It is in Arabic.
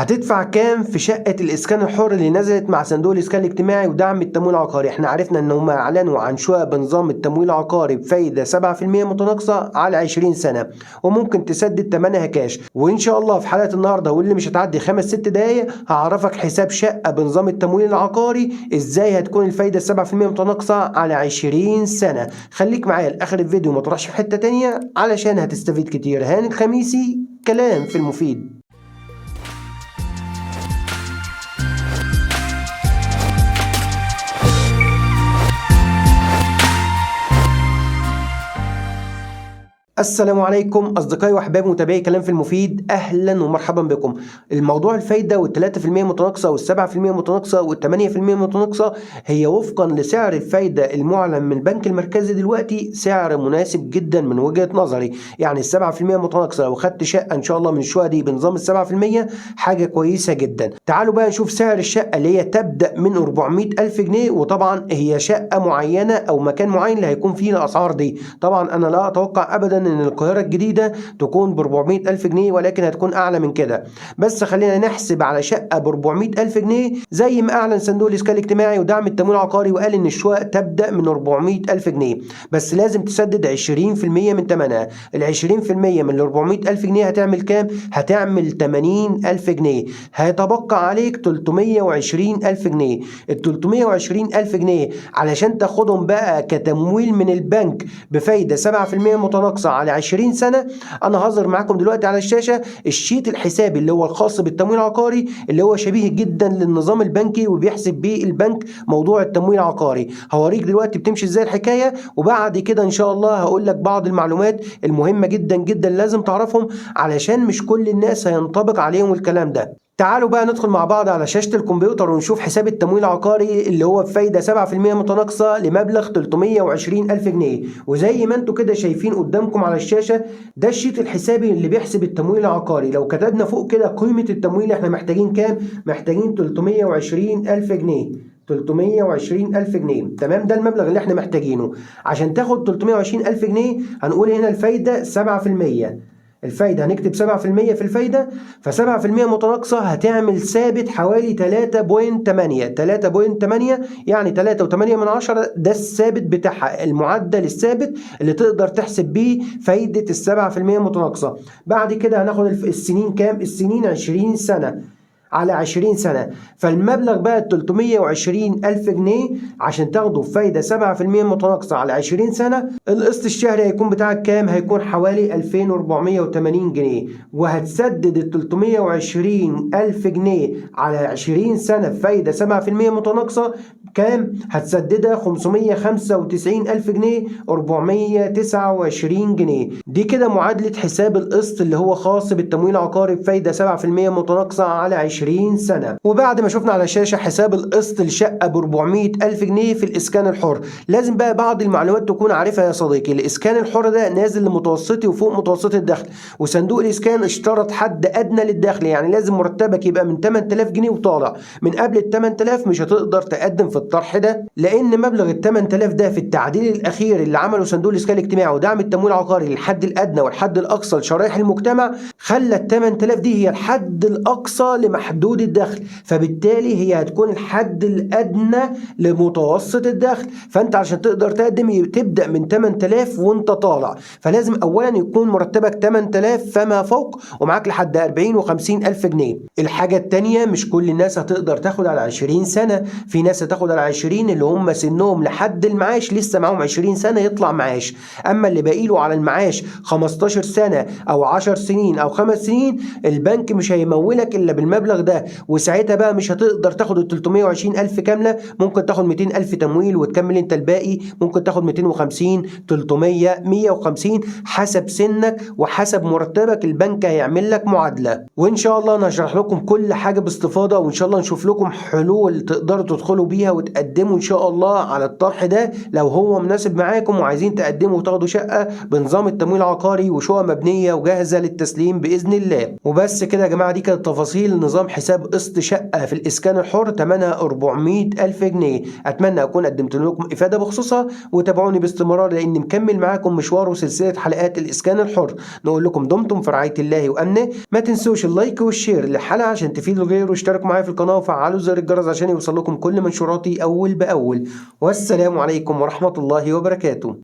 هتدفع كام في شقة الإسكان الحر اللي نزلت مع صندوق الإسكان الاجتماعي ودعم التمويل العقاري؟ احنا عرفنا ان هم اعلنوا عن شقق بنظام التمويل العقاري بفايدة 7% متناقصة على 20 سنة، وممكن تسدد ثمنها كاش. وان شاء الله في حلقة النهاردة واللي مش هتعدي 5-6 دقايق هعرفك حساب شقة بنظام التمويل العقاري ازاي هتكون الفايدة 7% متناقصة على 20 سنة. خليك معايا لاخر الفيديو، ما تروحش في حتة تانية علشان هتستفيد كتير. هاني الخميسي، كلام في المفيد. السلام عليكم اصدقائي واحبابي متابعي كلام في المفيد، اهلا ومرحبا بكم. الموضوع الفايده وال3% متناقصه وال7% متناقصه وال8% متناقصه هي وفقا لسعر الفايده المعلن من البنك المركزي دلوقتي سعر مناسب جدا من وجهه نظري. يعني ال7% متناقصه لو خدت شقه ان شاء الله من الشقق دي بنظام ال7% حاجه كويسه جدا. تعالوا بقى نشوف سعر الشقه اللي هي تبدا من 400,000 جنيه، وطبعا هي شقه معينه او مكان معين اللي هيكون فيه الاسعار دي. طبعا انا لا اتوقع ابدا ان القاهرة الجديدة تكون ب 400,000 جنيه، ولكن هتكون اعلى من كده. بس خلينا نحسب على شقة ب 400,000 جنيه زي ما اعلن صندوق الاسكان الاجتماعي ودعم التمويل العقاري، وقال ان الشقق تبدأ من 400,000 جنيه، بس لازم تسدد 20% من ثمنها. ال 20% من ال 400,000 جنيه هتعمل كام؟ هتعمل 80,000 جنيه. هيتبقى عليك 320,000 جنيه. ال 320,000 جنيه علشان تاخدهم بقى كتمويل من البنك بفايدة 7% متناقصة على 20 سنة. انا هظهر معاكم دلوقتي على الشاشة الشيت الحسابي اللي هو الخاص بالتمويل العقاري، اللي هو شبيه جدا للنظام البنكي وبيحسب بيه البنك موضوع التمويل العقاري. هوريك دلوقتي بتمشي ازاي الحكاية، وبعد كده ان شاء الله هقول لك بعض المعلومات المهمة جدا جدا لازم تعرفهم علشان مش كل الناس هينطبق عليهم الكلام ده. تعالوا بقى ندخل مع بعض على شاشة الكمبيوتر ونشوف حساب التمويل العقاري اللي هو بفايدة 7% متناقصة لمبلغ 320,000 جنيه. وزي ما انتوا كده شايفين قدامكم على الشاشة ده الشيت الحسابي اللي بيحسب التمويل العقاري. لو كتبنا فوق كده قيمة التمويل احنا محتاجين كام؟ محتاجين 320,000 جنيه. 320,000 جنيه، تمام؟ ده المبلغ اللي احنا محتاجينه. عشان تاخد 320,000 جنيه هنقول هنا الفايدة 7%. الفايدة هنكتب 7% في الفايدة، ف7% متناقصة هتعمل ثابت حوالي 3.8. 3.8 يعني 3.8 ده الثابت بتاعها، المعدل الثابت اللي تقدر تحسب بيه فايدة ال7% متناقصة. بعد كده هناخد السنين كام؟ السنين 20 سنة على 20 سنة. فالمبلغ بقى 320,000 جنيه عشان تاخده فايدة 7% متناقصة على 20 سنة. القسط الشهري هيكون بتاعك كام؟ هيكون حوالي 2480 جنيه، وهتسدد ال 320,000 جنيه على 20 سنة بفايدة 7% متناقصة كام؟ هتسددها 595,000 جنيه 429 جنيه. دي كده معادلة حساب القسط اللي هو خاص بالتمويل العقاري بفايدة 7% متناقصة على 20 سنة. وبعد ما شفنا على الشاشة حساب القسط لشقة ب 400,000 جنيه في الإسكان الحر، لازم بقى بعض المعلومات تكون عارفها يا صديقي. الإسكان الحر ده نازل لمتوسطي وفوق متوسط الدخل، وصندوق الإسكان اشترط حد أدنى للدخل، يعني لازم مرتبك يبقى من 8,000 جنيه وطالع. من قبل ال 8,000 مش هتقدر تقدم في الطرح ده، لأن مبلغ ال 8,000 ده في التعديل الأخير اللي عمله صندوق الإسكان الاجتماعي ودعم التمويل العقاري للحد الأدنى والحد الأقصى لشرائح المجتمع، خلى ال 8,000 دي هي الحد الأقصى لمحدود الدخل، فبالتالي هي هتكون الحد الأدنى لمتوسط الدخل. فأنت عشان تقدر تقدم تبدأ من 8,000 وأنت طالع، فلازم أولا يكون مرتبك 8,000 فما فوق ومعاك لحد 40 و50 ألف جنيه. الحاجة التانية مش كل الناس هتقدر تاخد على 20 سنة، في ناس هتاخد على 20 اللي هم سنهم لحد المعاش لسه معاهم 20 سنة يطلع معاش، أما اللي باقيله على المعاش 15 سنة أو 10 سنين أو 5 سنين البنك مش هيمولك إلا بالمبلغ ده. وساعتها بقى مش هتقدر تاخد ال 320,000 كاملة، ممكن تاخد 200,000 تمويل وتكمل انت الباقي، ممكن تاخد 250 300 150 حسب سنك وحسب مرتبك. البنك هيعمل لك معادلة، وإن شاء الله أنا هشرح لكم كل حاجة باستفاضة، وإن شاء الله نشوف لكم حلول تقدروا تدخلوا بيها وتقدموا ان شاء الله على الطرح ده لو هو مناسب معاكم وعايزين تقدموا وتاخدوا شقة بنظام التمويل العقاري وشقة مبنية وجاهزة للتسليم بإذن الله. وبس كده يا جماعة، دي كانت تفاصيل نظام حساب قسط شقة في الإسكان الحر ثمنها 400 ألف جنيه. أتمنى أكون قدمت لكم إفادة بخصوصها، وتابعوني باستمرار لأني مكمل معاكم مشوار وسلسلة حلقات الإسكان الحر. نقول لكم دمتم في رعاية الله وأمنه. ما تنسوش اللايك والشير للحلقة عشان تفيدوا الغير، واشتركوا معايا في القناة وفعلوا زر الجرس عشان يوصل لكم كل منشوراتي أول بأول. والسلام عليكم ورحمة الله وبركاته.